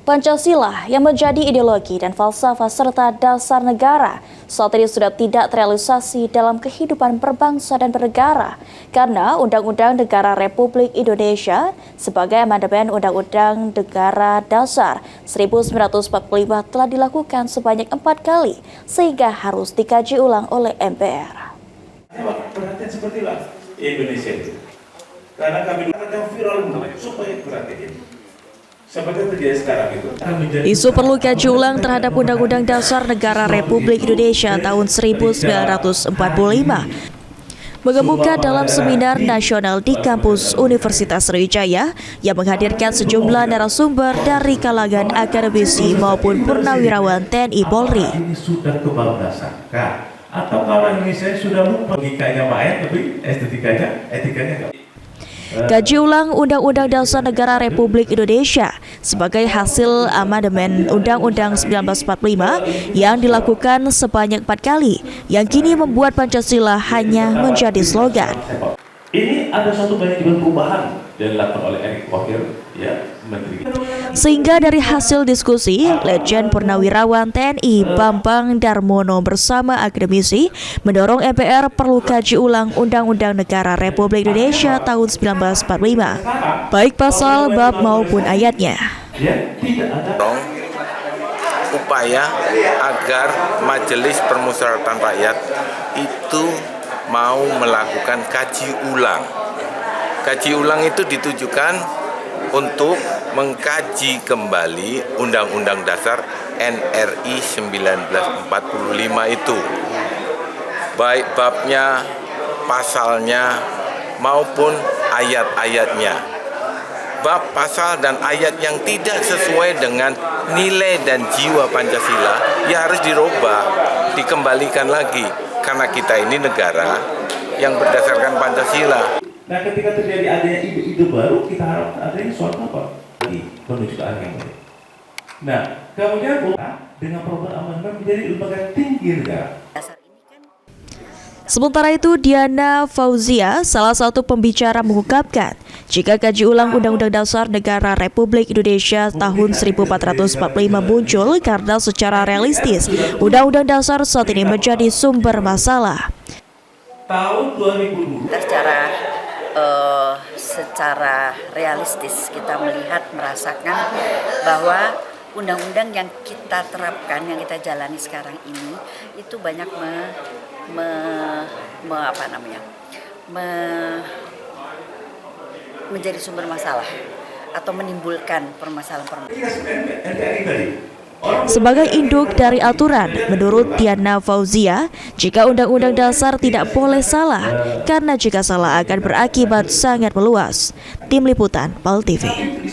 Pancasila yang menjadi ideologi dan falsafah serta dasar negara saat ini sudah tidak terrealisasi dalam kehidupan berbangsa dan bernegara karena Undang-Undang Negara Republik Indonesia sebagai amandemen Undang-Undang Negara Dasar 1945 telah dilakukan sebanyak 4 kali sehingga harus dikaji ulang oleh MPR. Perhatian sepertilah Indonesia itu. Karena kami akan viral supaya perhatian. Isu perlu kaji ulang terhadap Undang-Undang Dasar Negara Republik Indonesia tahun 1945 mengemuka dalam seminar nasional di kampus Universitas Sriwijaya yang menghadirkan sejumlah narasumber dari kalangan akademisi maupun purnawirawan TNI Polri. Ini sudah kebablasan atau kalau Indonesia sudah lupa logikanya main tapi etikanya enggak. Kaji ulang Undang-Undang Dasar Negara Republik Indonesia sebagai hasil amandemen Undang-Undang 1945 yang dilakukan sebanyak 4 kali, yang kini membuat Pancasila hanya menjadi slogan. Ini ada suatu manajemen perubahan yang dilakukan oleh Erick Thohir, ya, Menteri. Sehingga dari hasil diskusi, Letjen Purnawirawan TNI Bambang Darmono bersama akademisi mendorong MPR perlu kaji ulang Undang-Undang Negara Republik Indonesia tahun 1945, baik pasal, bab maupun ayatnya. Upaya agar Majelis Permusyawaratan Rakyat itu mau melakukan kaji ulang. Kaji ulang itu ditujukan untuk mengkaji kembali Undang-Undang Dasar NRI 1945 itu. Baik babnya, pasalnya, maupun ayat-ayatnya. Bab, pasal, dan ayat yang tidak sesuai dengan nilai dan jiwa Pancasila ya harus dirubah, dikembalikan lagi. Karena kita ini negara yang berdasarkan Pancasila. Nah, ketika terjadi adanya ide-ide baru, kita harap adanya suatu apa? Menuju ke arah yang baik. Nah, kemudian dengan program amandemen menjadi lembaga tinggi negara. Sementara itu, Diana Fauzia, salah satu pembicara, mengungkapkan jika kaji ulang Undang-Undang Dasar Negara Republik Indonesia tahun 1445 muncul karena secara realistis Undang-Undang Dasar saat ini menjadi sumber masalah. Tahun 2020 secara realistis kita melihat, merasakan bahwa undang-undang yang kita terapkan, yang kita jalani sekarang ini itu banyak menjadi sumber masalah atau menimbulkan permasalahan. Sebagai induk dari aturan, menurut Diana Fauzia, jika Undang-Undang Dasar tidak boleh salah, karena jika salah akan berakibat sangat meluas. Tim Liputan, PAL TV.